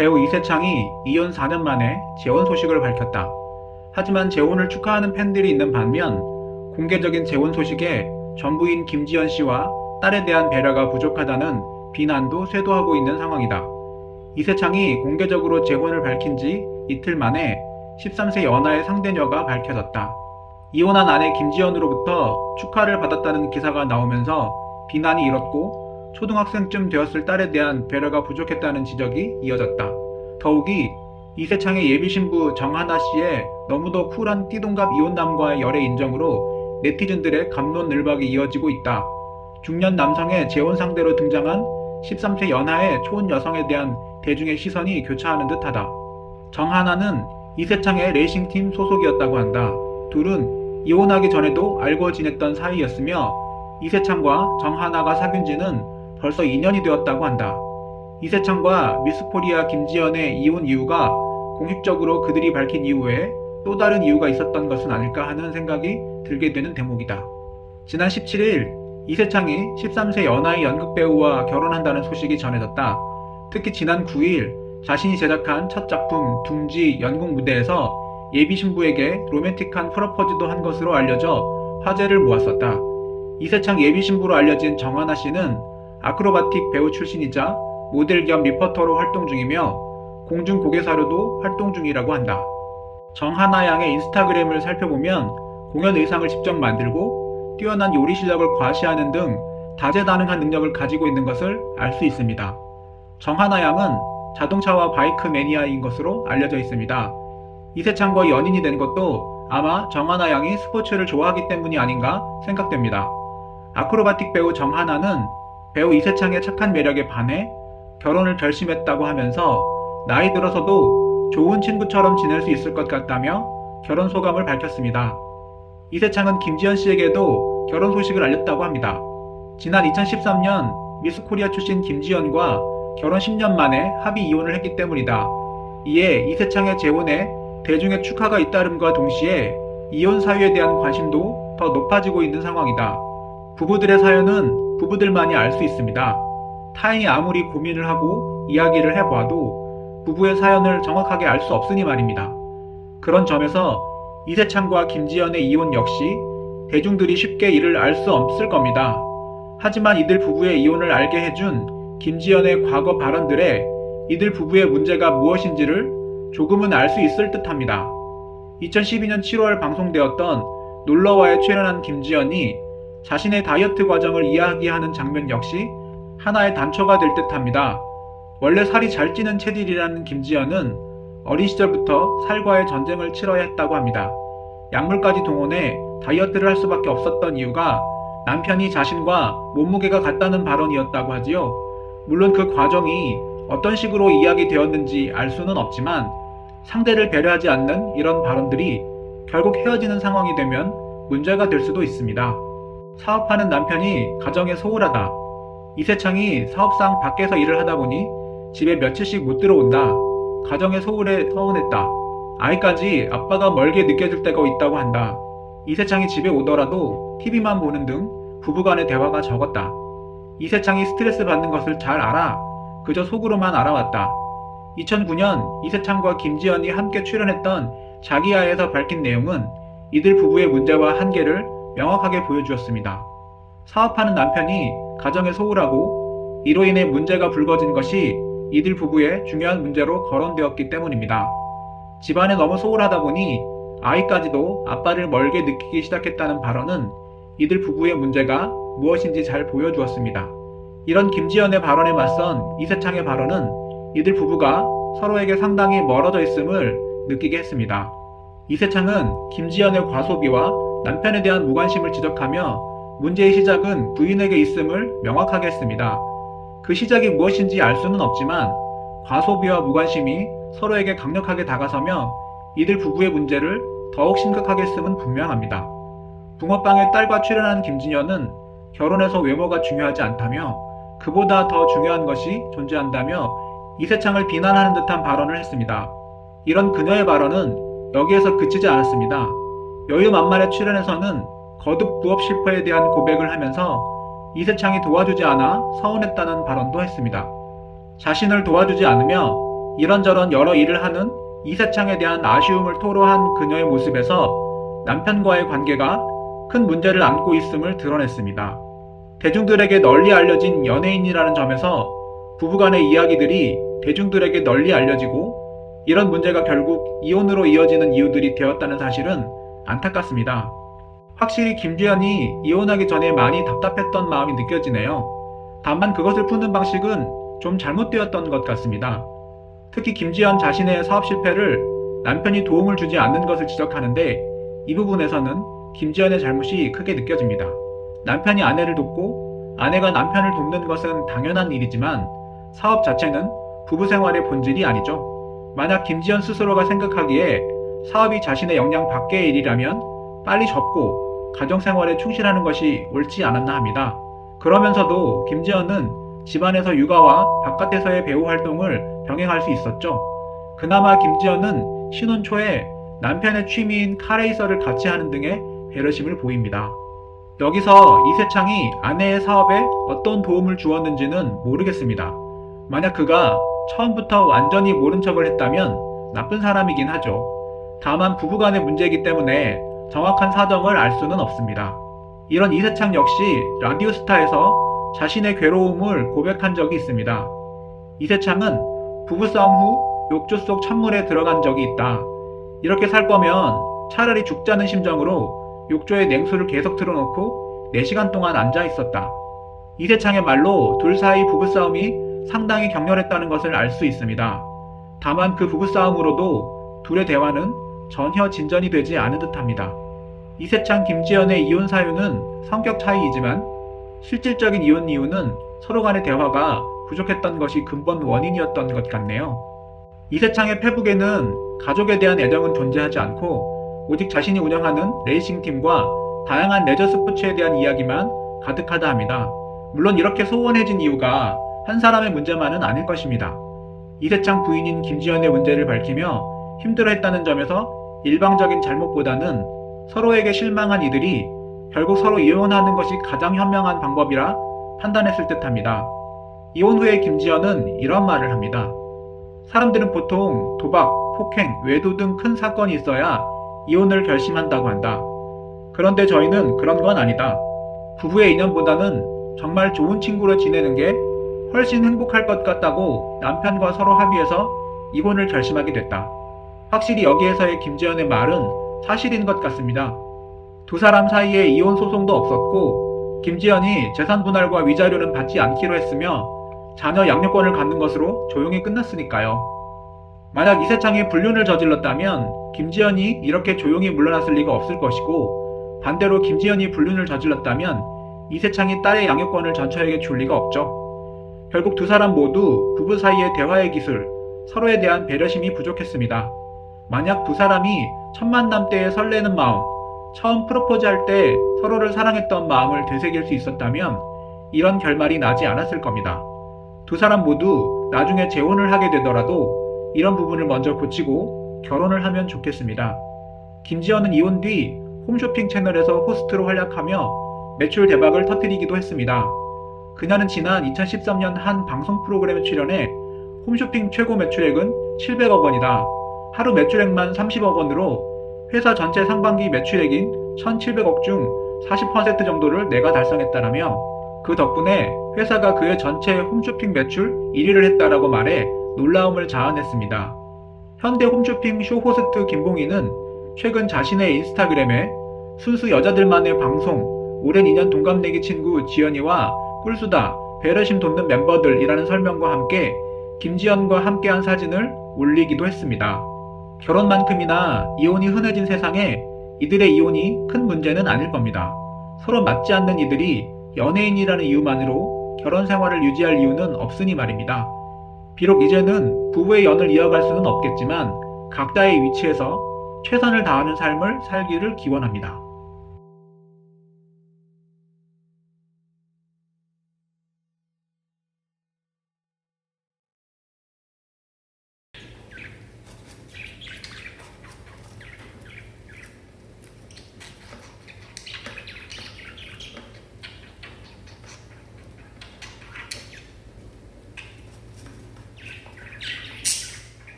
배우 이세창이 이혼 4년 만에 재혼 소식을 밝혔다. 하지만 재혼을 축하하는 팬들이 있는 반면 공개적인 재혼 소식에 전부인 김지연 씨와 딸에 대한 배려가 부족하다는 비난도 쇄도하고 있는 상황이다. 이세창이 공개적으로 재혼을 밝힌 지 이틀 만에 13세 연하의 상대녀가 밝혀졌다. 이혼한 아내 김지연으로부터 축하를 받았다는 기사가 나오면서 비난이 일었고 초등학생쯤 되었을 딸에 대한 배려가 부족했다는 지적이 이어졌다. 더욱이 이세창의 예비신부 정하나 씨의 너무도 쿨한 띠동갑 이혼남과의 열애 인정으로 네티즌들의 갑론을박이 이어지고 있다. 중년 남성의 재혼 상대로 등장한 13세 연하의 초혼 여성에 대한 대중의 시선이 교차하는 듯하다. 정하나는 이세창의 레이싱팀 소속이었다고 한다. 둘은 이혼하기 전에도 알고 지냈던 사이였으며 이세창과 정하나가 사귄 지는 벌써 2년이 되었다고 한다. 이세창과 미스코리아 김지연의 이혼 이유가 공식적으로 그들이 밝힌 이후에 또 다른 이유가 있었던 것은 아닐까 하는 생각이 들게 되는 대목이다. 지난 17일 이세창이 13세 연하의 연극배우와 결혼한다는 소식이 전해졌다. 특히 지난 9일 자신이 제작한 첫 작품 둥지 연극 무대에서 예비 신부에게 로맨틱한 프러포즈도 한 것으로 알려져 화제를 모았었다. 이세창 예비 신부로 알려진 정하나 씨는 아크로바틱 배우 출신이자 모델 겸 리포터로 활동 중이며 공중고개사로도 활동 중이라고 한다. 정하나 양의 인스타그램을 살펴보면 공연 의상을 직접 만들고 뛰어난 요리 실력을 과시하는 등 다재다능한 능력을 가지고 있는 것을 알 수 있습니다. 정하나 양은 자동차와 바이크 매니아인 것으로 알려져 있습니다. 이세창과 연인이 된 것도 아마 정하나 양이 스포츠를 좋아하기 때문이 아닌가 생각됩니다. 아크로바틱 배우 정하나는 배우 이세창의 착한 매력에 반해 결혼을 결심했다고 하면서 나이 들어서도 좋은 친구처럼 지낼 수 있을 것 같다며 결혼 소감을 밝혔습니다. 이세창은 김지연 씨에게도 결혼 소식을 알렸다고 합니다. 지난 2013년 미스 코리아 출신 김지연과 결혼 10년 만에 합의 이혼을 했기 때문이다. 이에 이세창의 재혼에 대중의 축하가 잇따름과 동시에 이혼 사유에 대한 관심도 더 높아지고 있는 상황이다. 부부들의 사연은 부부들만이 알 수 있습니다. 타인이 아무리 고민을 하고 이야기를 해보아도 부부의 사연을 정확하게 알 수 없으니 말입니다. 그런 점에서 이세창과 김지연의 이혼 역시 대중들이 쉽게 이를 알 수 없을 겁니다. 하지만 이들 부부의 이혼을 알게 해준 김지연의 과거 발언들에 이들 부부의 문제가 무엇인지를 조금은 알 수 있을 듯합니다. 2012년 7월 방송되었던 놀러와에 출연한 김지연이 자신의 다이어트 과정을 이야기하는 장면 역시 하나의 단초가 될 듯합니다. 원래 살이 잘 찌는 체질이라는 김지연은 어린 시절부터 살과의 전쟁을 치러야 했다고 합니다. 약물까지 동원해 다이어트를 할 수밖에 없었던 이유가 남편이 자신과 몸무게가 같다는 발언이었다고 하지요. 물론 그 과정이 어떤 식으로 이야기되었는지 알 수는 없지만 상대를 배려하지 않는 이런 발언들이 결국 헤어지는 상황이 되면 문제가 될 수도 있습니다. 사업하는 남편이 가정에 소홀하다. 이세창이 사업상 밖에서 일을 하다 보니 집에 며칠씩 못 들어온다. 가정에 소홀해 서운했다. 아이까지 아빠가 멀게 느껴질 때가 있다고 한다. 이세창이 집에 오더라도 TV만 보는 등 부부간의 대화가 적었다. 이세창이 스트레스 받는 것을 잘 알아. 그저 속으로만 알아왔다. 2009년 이세창과 김지연이 함께 출연했던 자기야에서 밝힌 내용은 이들 부부의 문제와 한계를 명확하게 보여주었습니다. 사업하는 남편이 가정에 소홀하고 이로 인해 문제가 불거진 것이 이들 부부의 중요한 문제로 거론되었기 때문입니다. 집안에 너무 소홀하다 보니 아이까지도 아빠를 멀게 느끼기 시작했다는 발언은 이들 부부의 문제가 무엇인지 잘 보여주었습니다. 이런 김지연의 발언에 맞선 이세창의 발언은 이들 부부가 서로에게 상당히 멀어져 있음을 느끼게 했습니다. 이세창은 김지연의 과소비와 남편에 대한 무관심을 지적하며 문제의 시작은 부인에게 있음을 명확하게 했습니다. 그 시작이 무엇인지 알 수는 없지만 과소비와 무관심이 서로에게 강력하게 다가서며 이들 부부의 문제를 더욱 심각하게 했음은 분명합니다. 붕어빵의 딸과 출연한 김지연은 결혼에서 외모가 중요하지 않다며 그보다 더 중요한 것이 존재한다며 이세창을 비난하는 듯한 발언을 했습니다. 이런 그녀의 발언은 여기에서 그치지 않았습니다. 여유만만의 출연에서는 거듭 부업 실패에 대한 고백을 하면서 이세창이 도와주지 않아 서운했다는 발언도 했습니다. 자신을 도와주지 않으며 이런저런 여러 일을 하는 이세창에 대한 아쉬움을 토로한 그녀의 모습에서 남편과의 관계가 큰 문제를 안고 있음을 드러냈습니다. 대중들에게 널리 알려진 연예인이라는 점에서 부부간의 이야기들이 대중들에게 널리 알려지고 이런 문제가 결국 이혼으로 이어지는 이유들이 되었다는 사실은 안타깝습니다. 확실히 김지연이 이혼하기 전에 많이 답답했던 마음이 느껴지네요. 다만 그것을 푸는 방식은 좀 잘못되었던 것 같습니다. 특히 김지연 자신의 사업 실패를 남편이 도움을 주지 않는 것을 지적하는데 이 부분에서는 김지연의 잘못이 크게 느껴집니다. 남편이 아내를 돕고 아내가 남편을 돕는 것은 당연한 일이지만 사업 자체는 부부 생활의 본질이 아니죠. 만약 김지연 스스로가 생각하기에 사업이 자신의 역량 밖의 일이라면 빨리 접고 가정생활에 충실하는 것이 옳지 않았나 합니다. 그러면서도 김지연은 집안에서 육아와 바깥에서의 배우 활동을 병행할 수 있었죠. 그나마 김지연은 신혼 초에 남편의 취미인 카레이서를 같이 하는 등의 배려심을 보입니다. 여기서 이세창이 아내의 사업에 어떤 도움을 주었는지는 모르겠습니다. 만약 그가 처음부터 완전히 모른 척을 했다면 나쁜 사람이긴 하죠. 다만 부부간의 문제이기 때문에 정확한 사정을 알 수는 없습니다. 이런 이세창 역시 라디오스타에서 자신의 괴로움을 고백한 적이 있습니다. 이세창은 부부싸움 후 욕조 속 찬물에 들어간 적이 있다. 이렇게 살 거면 차라리 죽자는 심정으로 욕조에 냉수를 계속 틀어놓고 4시간 동안 앉아 있었다. 이세창의 말로 둘 사이 부부싸움이 상당히 격렬했다는 것을 알 수 있습니다. 다만 그 부부싸움으로도 둘의 대화는 전혀 진전이 되지 않은 듯합니다. 이세창 김지연의 이혼 사유는 성격 차이이지만 실질적인 이혼 이유는 서로 간의 대화가 부족했던 것이 근본 원인이었던 것 같네요. 이세창의 페북에는 가족에 대한 애정은 존재하지 않고 오직 자신이 운영하는 레이싱팀과 다양한 레저 스포츠에 대한 이야기만 가득하다 합니다. 물론 이렇게 소원해진 이유가 한 사람의 문제만은 아닐 것입니다. 이세창 부인인 김지연의 문제를 밝히며 힘들어했다는 점에서 일방적인 잘못보다는 서로에게 실망한 이들이 결국 서로 이혼하는 것이 가장 현명한 방법이라 판단했을 듯합니다. 이혼 후에 김지연은 이런 말을 합니다. 사람들은 보통 도박, 폭행, 외도 등 큰 사건이 있어야 이혼을 결심한다고 한다. 그런데 저희는 그런 건 아니다. 부부의 인연보다는 정말 좋은 친구로 지내는 게 훨씬 행복할 것 같다고 남편과 서로 합의해서 이혼을 결심하게 됐다. 확실히 여기에서의 김지연의 말은 사실인 것 같습니다. 두 사람 사이에 이혼 소송도 없었고 김지연이 재산 분할과 위자료는 받지 않기로 했으며 자녀 양육권을 갖는 것으로 조용히 끝났으니까요. 만약 이세창이 불륜을 저질렀다면 김지연이 이렇게 조용히 물러났을 리가 없을 것이고 반대로 김지연이 불륜을 저질렀다면 이세창이 딸의 양육권을 전처에게 줄 리가 없죠. 결국 두 사람 모두 부부 사이의 대화의 기술, 서로에 대한 배려심이 부족했습니다. 만약 두 사람이 첫 만남 때의 설레는 마음, 처음 프로포즈할 때 서로를 사랑했던 마음을 되새길 수 있었다면 이런 결말이 나지 않았을 겁니다. 두 사람 모두 나중에 재혼을 하게 되더라도 이런 부분을 먼저 고치고 결혼을 하면 좋겠습니다. 김지연은 이혼 뒤 홈쇼핑 채널에서 호스트로 활약하며 매출 대박을 터뜨리기도 했습니다. 그녀는 지난 2013년 한 방송 프로그램에 출연해 홈쇼핑 최고 매출액은 700억 원이다. 하루 매출액만 30억 원으로 회사 전체 상반기 매출액인 1700억 중 40% 정도를 내가 달성했다라며 그 덕분에 회사가 그의 전체 홈쇼핑 매출 1위를 했다라고 말해 놀라움을 자아냈습니다. 현대 홈쇼핑 쇼 호스트 김봉희는 최근 자신의 인스타그램에 순수 여자들만의 방송, 오랜 인연 동갑내기 친구 지연이와 꿀수다, 배려심 돋는 멤버들이라는 설명과 함께 김지연과 함께한 사진을 올리기도 했습니다. 결혼만큼이나 이혼이 흔해진 세상에 이들의 이혼이 큰 문제는 아닐 겁니다. 서로 맞지 않는 이들이 연예인이라는 이유만으로 결혼 생활을 유지할 이유는 없으니 말입니다. 비록 이제는 부부의 연을 이어갈 수는 없겠지만 각자의 위치에서 최선을 다하는 삶을 살기를 기원합니다.